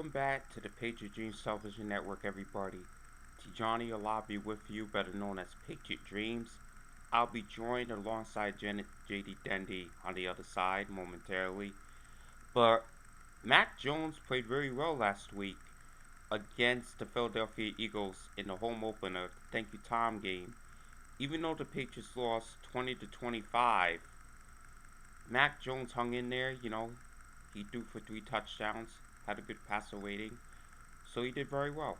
Welcome back to the Patriot Dreams Television Network, everybody. Tijani Alabi with you, better known as Patriot Dreams. I'll be joined alongside JD Dendy on the other side momentarily. But Mac Jones played very well last week against the Philadelphia Eagles in the home opener, Thank You Tom game. Even though the Patriots lost 20 to 25, Mac Jones hung in there. He threw for 3 touchdowns, had a good passer rating, so he did very well.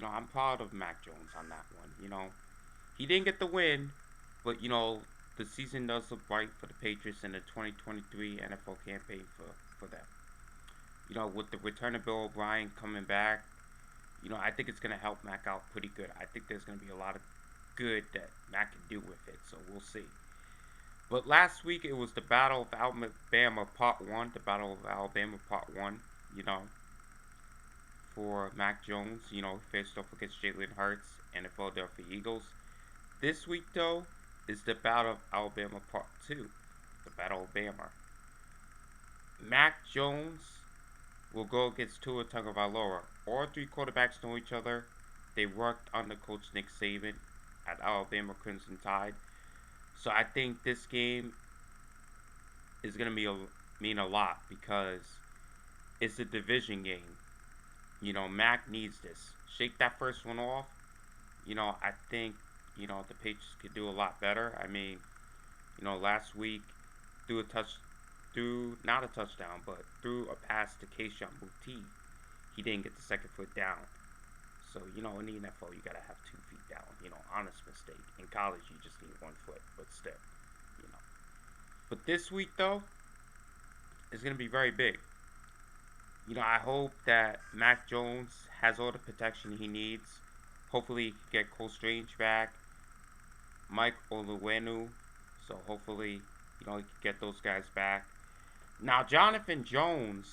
I'm proud of Mac Jones on that one. He didn't get the win, but the season does look bright for the Patriots in the 2023 NFL campaign for them. With the return of Bill O'Brien coming back, I think it's going to help Mac out pretty good. I think there's going to be a lot of good that Mac can do with it, so we'll see. But last week it was the Battle of Alabama Part 1, for Mac Jones, faced off against Jalen Hurts and the Philadelphia Eagles. This week, though, is the Battle of Alabama Part 2, the Battle of Bama. Mac Jones will go against Tua Tagovailoa. All three quarterbacks know each other. They worked under Coach Nick Saban at Alabama Crimson Tide. So I think this game is going to mean a lot because it's a division game. Mac needs this. Shake that first one off. I think, the Patriots could do a lot better. Last week, not a touchdown, but threw a pass to Keishawn Boutte. He didn't get the second foot down. So, in the NFL, you got to have 2 feet down. Honest mistake. In college, you just need 1 foot, but still, But this week, though, is going to be very big. I hope that Mac Jones has all the protection he needs. Hopefully, he can get Cole Strange back, Mike Oluwenu. So, hopefully, he can get those guys back. Now, Jonathan Jones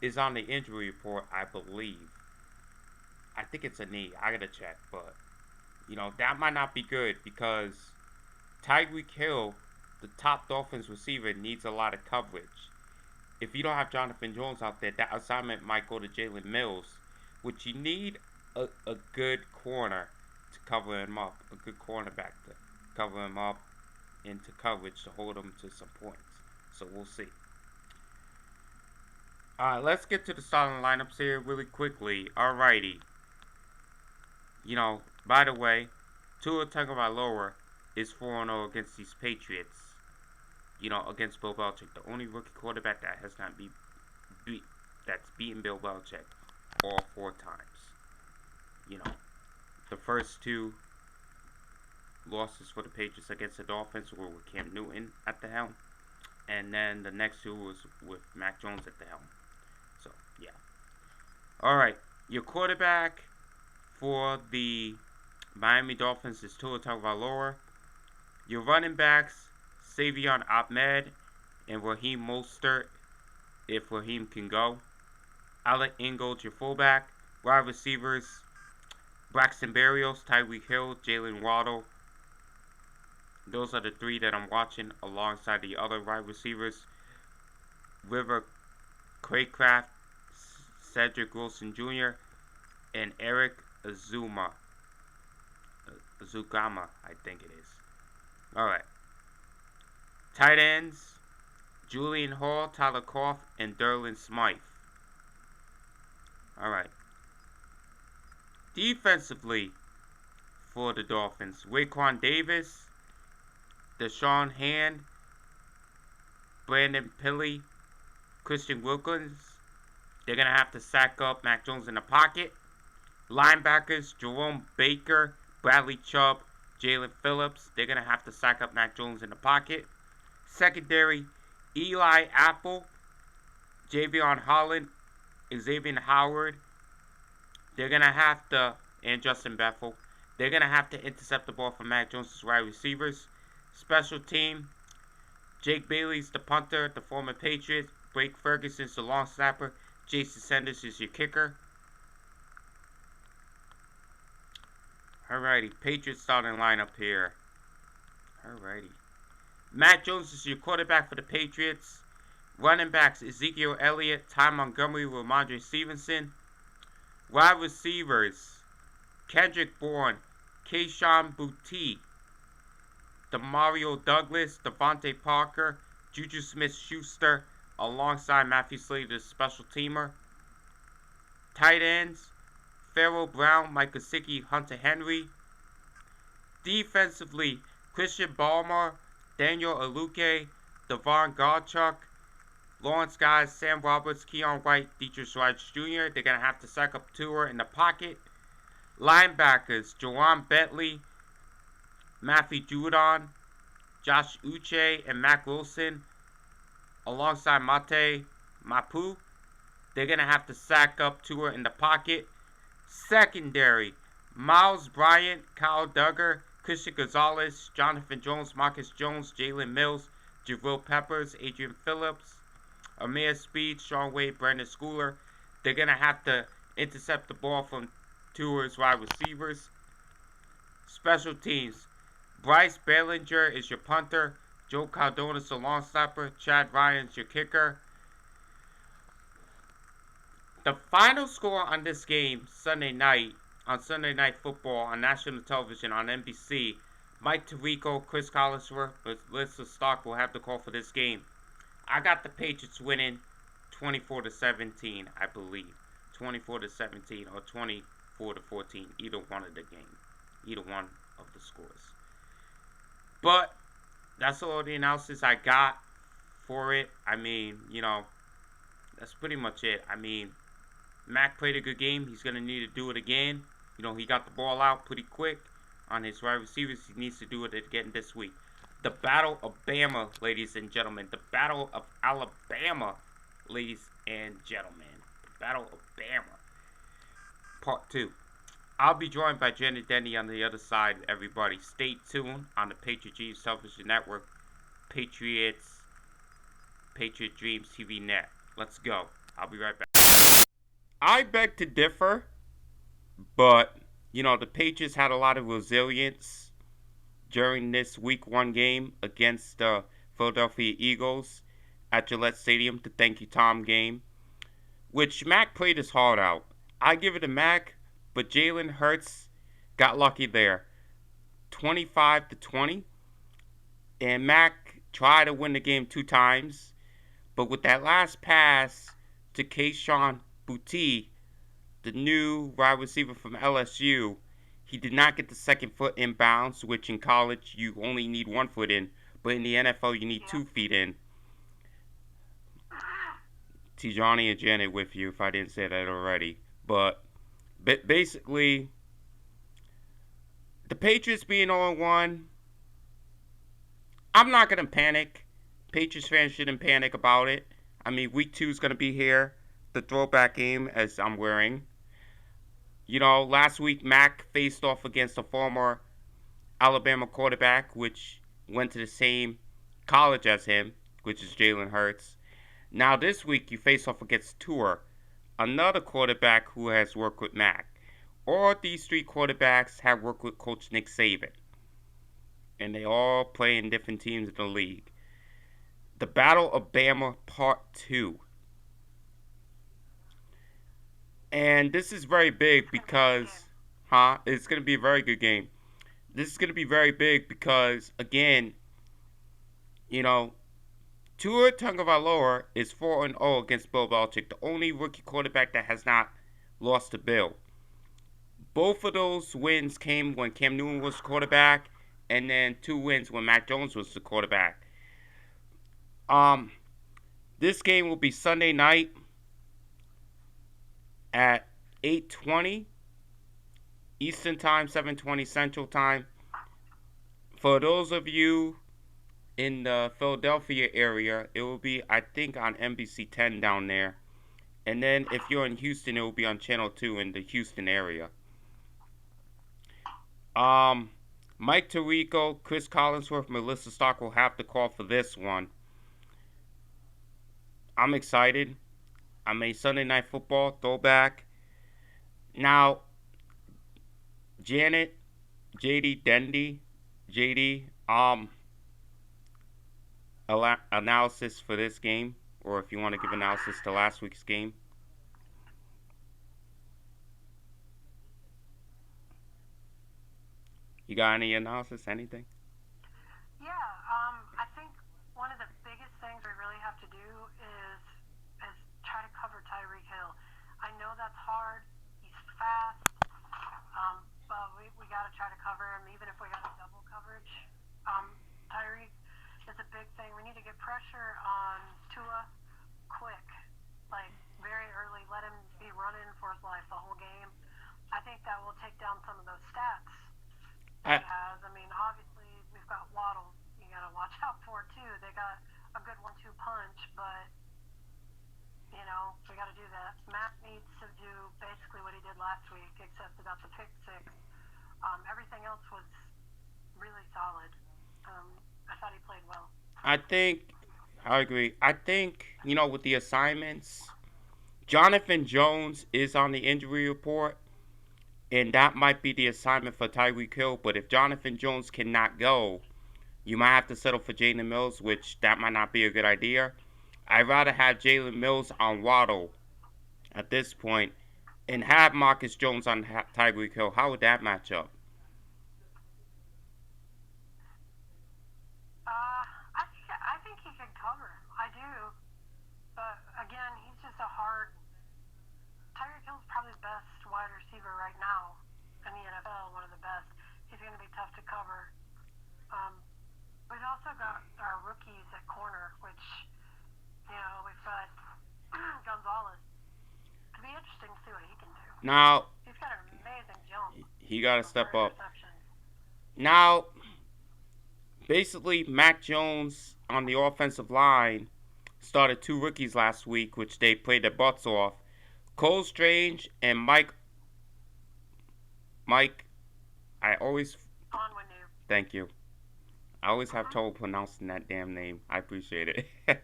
is on the injury report, I believe. I think it's a knee. I gotta check, but that might not be good because Tyreek Hill, the top Dolphins receiver, needs a lot of coverage. If you don't have Jonathan Jones out there, that assignment might go to Jalen Mills, which you need a good corner to cover him up, a good cornerback to cover him up into coverage to hold him to some points. So we'll see. Alright, let's get to the starting lineups here really quickly. Alrighty. By the way, Tua Tagovailoa is 4-0 against these Patriots. Against Bill Belichick, the only rookie quarterback that has not that's beaten Bill Belichick all 4 times. The first 2 losses for the Patriots against the Dolphins were with Cam Newton at the helm, and then the next 2 was with Mac Jones at the helm. So, yeah. Alright, your quarterback for the Miami Dolphins is Tua Tagovailoa. Your running backs, Savion Ahmed and Raheem Mostert, if Raheem can go. Alec Ingold, your fullback. Wide receivers, Braxton Berrios, Tyreek Hill, Jalen Waddle. Those are the 3 that I'm watching alongside the other wide receivers. River Craycraft, Cedric Wilson Jr., and Eric Azugama, I think it is. Alright. Tight ends, Julian Hall, Tyler Koff, and Derlin Smythe. Alright. Defensively for the Dolphins, Raekwon Davis, Deshaun Hand, Brandon Pilley, Christian Wilkins. They're going to have to sack up Mac Jones in the pocket. Linebackers, Jerome Baker, Bradley Chubb, Jalen Phillips. They're going to have to sack up Mac Jones in the pocket. Secondary, Eli Apple, Javion Holland, Xavier Howard. They're going to have to, and Justin Bethel, they're going to have to intercept the ball from Mac Jones' wide receivers. Special team, Jake Bailey's the punter, the former Patriot. Blake Ferguson's the long snapper. Jason Sanders is your kicker. Alrighty, Patriots starting lineup here. Alrighty. Mac Jones is your quarterback for the Patriots. Running backs Ezekiel Elliott, Ty Montgomery, Ramondre Stevenson. Wide receivers Kendrick Bourne, Keyshawn Boutte, Demario Douglas, Devontae Parker, Juju Smith-Schuster, alongside Matthew Slater, the special teamer. Tight ends Pharaoh Brown, Mike Gesicki, Hunter Henry. Defensively, Christian Balmer, Daniel Aluke, Devon Garchuk, Lawrence Guys, Sam Roberts, Keon White, Dietrich Wright Jr. They're going to have to sack up Tua in the pocket. Linebackers, Jawan Bentley, Matthew Judon, Josh Uche, and Mac Wilson, alongside Mate Mapu. They're going to have to sack up Tua in the pocket. Secondary, Miles Bryant, Kyle Duggar, Christian Gonzalez, Jonathan Jones, Marcus Jones, Jalen Mills, Javril Peppers, Adrian Phillips, Amir Speed, Sean Wade, Brandon Schooler. They're going to have to intercept the ball from Tua's wide receivers. Special teams, Bryce Bellinger is your punter, Joe Cardona is the long snapper, Chad Ryan is your kicker. The final score on this game Sunday night, on Sunday Night Football on national television on NBC, Mike Tirico, Chris Collinsworth, Melissa Stark will have the call for this game. I got the Patriots winning 24-17, I believe. 24-17 or 24-14, either one of the game. Either one of the scores. But that's all the analysis I got for it. I mean, that's pretty much it. I mean, Mac played a good game. He's going to need to do it again. He got the ball out pretty quick on his wide receivers. He needs to do it again this week. The Battle of Bama, ladies and gentlemen. The Battle of Alabama, ladies and gentlemen. The Battle of Bama. Part 2. I'll be joined by Janet Denny on the other side, everybody. Stay tuned on the Patriot Dreams Television Network. Patriot Dreams TV Net. Let's go. I'll be right back. I beg to differ, but, the Patriots had a lot of resilience during this Week 1 game against the Philadelphia Eagles at Gillette Stadium, the Thank You Tom game, which Mac played his heart out. I give it to Mac, but Jalen Hurts got lucky there. 25-20, and Mac tried to win the game 2 times, but with that last pass to Keyshawn Boutte, the new wide receiver from LSU, he did not get the second foot in bounds, which in college you only need 1 foot in, but in the NFL you need 2 feet in. Tijani and Janet with you if I didn't say that already. But basically, the Patriots being 0-1, I'm not going to panic. Patriots fans shouldn't panic about it. I mean, Week 2 is going to be here. The throwback game, as I'm wearing. Last week, Mac faced off against a former Alabama quarterback, which went to the same college as him, which is Jalen Hurts. Now, this week, you face off against Tua, another quarterback who has worked with Mac. All these 3 quarterbacks have worked with Coach Nick Saban. And they all play in different teams in the league. The Battle of Bama Part 2. And this is very big because, it's going to be a very good game. This is going to be very big because, again, Tua Tagovailoa is 4-0 against Bill Belichick, the only rookie quarterback that has not lost to Bill. Both of those wins came when Cam Newton was the quarterback, and then 2 wins when Mac Jones was the quarterback. This game will be Sunday night at 8:20 Eastern Time, 7:20 Central Time. For those of you in the Philadelphia area, it will be, I think, on NBC 10 down there. And then if you're in Houston, it will be on Channel 2 in the Houston area. Mike Tirico, Chris Collinsworth, Melissa Stark will have the call for this one. I'm excited. I mean, Sunday Night Football, throwback. Now, Janet, JD, analysis for this game. or if you want to give analysis to last week's game. You got any analysis? Anything? Yeah, I think one of the biggest things we really have to do is try to cover Tyreek Hill. I know that's hard. He's fast, but we got to try to cover him, even if we got a double coverage. Tyreek is a big thing. We need to get pressure on Tua quick, like very early. Let him be running for his life the whole game. I think that will take down some of those stats that I he has. I mean, obviously we've got Waddle. You got to watch out for too. They got a good one-two punch, but we got to do that. Matt needs to do basically what he did last week, except about the pick six. Everything else was really solid. Um, I thought he played well. I think I agree. I think with the assignments, Jonathan Jones is on the injury report, and that might be the assignment for Tyreek Hill. But if Jonathan Jones cannot go, you might have to settle for Jalen Mills, which that might not be a good idea. I'd rather have Jalen Mills on Waddle at this point and have Marcus Jones on Tyreek Hill. How would that match up? I think he could cover. I do, but again, he's just a hard. Tyreek Hill's probably the best wide receiver right now in the NFL. One of the best. He's going to be tough to cover. Um, we've also got our rookies at corner, which we've got Gonzalez. It'd be interesting to see what he can do. Now, He's got an amazing jump he got to for step up. interception. Now, basically, Mac Jones on the offensive line started two rookies last week, which they played their butts off. Cole Strange and Mike. I always On with you. thank you. I always have Mm-hmm. trouble pronouncing that damn name. I appreciate it.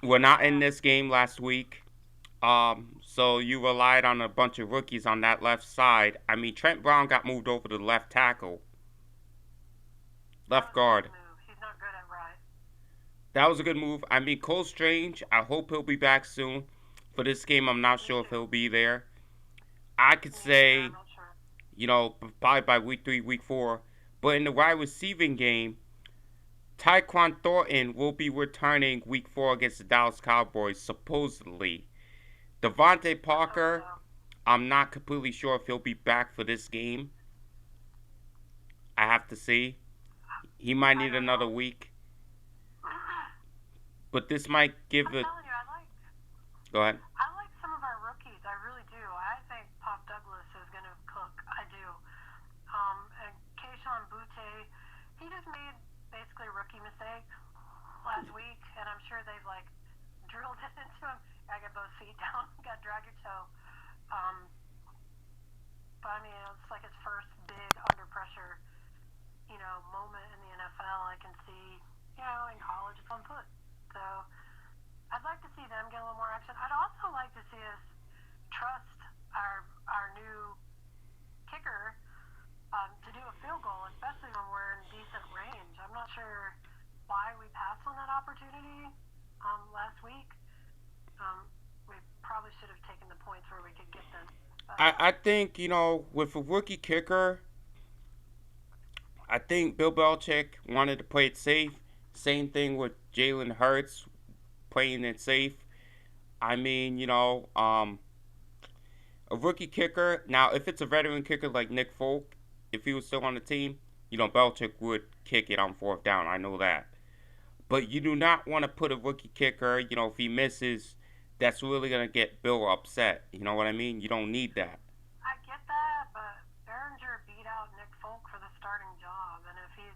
We're not in Yeah. this game last week. So you relied on a bunch of rookies on that left side. I mean, Trent Brown got moved over to the left tackle, That left was a good guard. move. He's not good at right. That was a good move. I mean, Cole Strange, I hope he'll be back soon. For this game, I'm not Me sure if too. he'll be there. I could Me either. I'm say, not sure. probably by week 3, week 4. But in the wide receiving game, Tyquan Thornton will be returning week 4 against the Dallas Cowboys, supposedly. Devontae Let's hope Parker, so. I'm not completely sure if he'll be back for this game. I have to see. He might I need don't another know. week. But this might give I'm it. telling you, Go ahead. I like some of our rookies. I really do. I think Pop Douglas is going to cook. I do. And Keishon Butte, he just made basically a rookie mistake last week, and I'm sure they've drilled it into him. Gotta get both feet down. Gotta drag your toe. Um, but I mean, it's like his first big under pressure, moment in the NFL. I can see, in college it's on foot. So I'd like to see them get a little more action. I'd also like to see us trust our new kicker to do a field goal, especially when we're in decent range. I'm not sure why we passed on that opportunity last week. We probably should have taken the points where we could get them. But I think, with a rookie kicker, I think Bill Belichick wanted to play it safe. Same thing with Jalen Hurts, playing it safe. I mean, a rookie kicker. Now, if it's a veteran kicker like Nick Folk, if he was still on the team, Belichick would kick it on fourth down. I know that. But you do not want to put a rookie kicker, if he misses, that's really going to get Bill upset. You know what I mean? You don't need that. I get that, but Behringer beat out Nick Folk for the starting job, and if he's,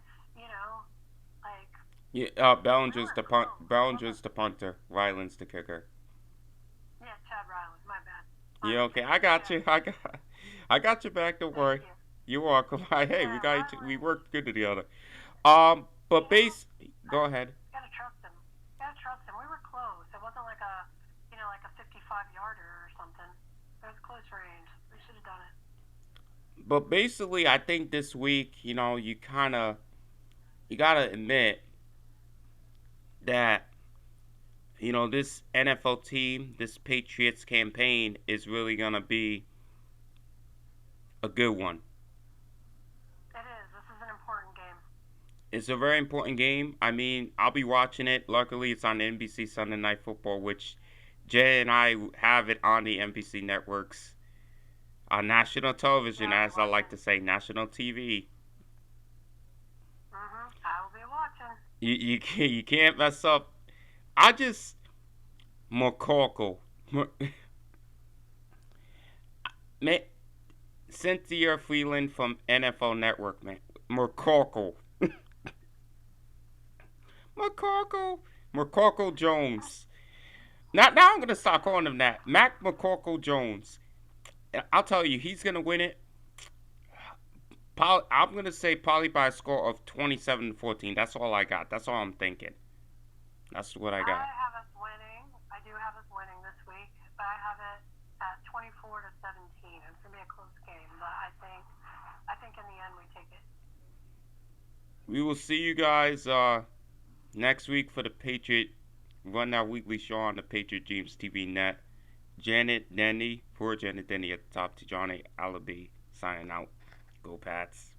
like Yeah, we Bellinger's were the punt. close. It wasn't. Bellinger's the punter. Ryland's the kicker. Yeah, Chad Riley. My bad. My Yeah, okay. mistake. I got Yeah. you. I got your back. Don't Thank worry. you. You're welcome. Hey, Yeah, we Riley. worked good together. But You know, base. I Go ahead. gotta trust him. Gotta trust him. We were close. It wasn't like a 55 yarder or something. It was close range. We should have done it. But basically, I think this week, you gotta admit that This NFL team, this Patriots campaign is really gonna be a good one. It is. This is an important game. It's a very important game. I mean, I'll be watching it. Luckily, it's on NBC Sunday Night Football, which Jay and I have it on the NBC networks on national Yeah, television, I'll be as I like watching. to say, national TV. I will be watching. You can't mess up. I just McCorkle, man, Cynthia Freeland from NFL Network, man, McCorkle, McCorkle, McCorkle Jones. Now I'm gonna start calling him that, Mac McCorkle Jones. I'll tell you, he's gonna win it. I'm gonna say probably by a score of 27-14. That's all I got. That's all I'm thinking. That's what I I got. have us winning. I do have us winning this week, but I have it at 24 to 17. It's gonna be a close game, but I think in the end we take it. We will see you guys next week for the Patriot Run Our Weekly Show on the Patriot Dreams TV net. Janet Denny, poor Janet Denny at the top, to Johnny Allaby signing out. Go Pats.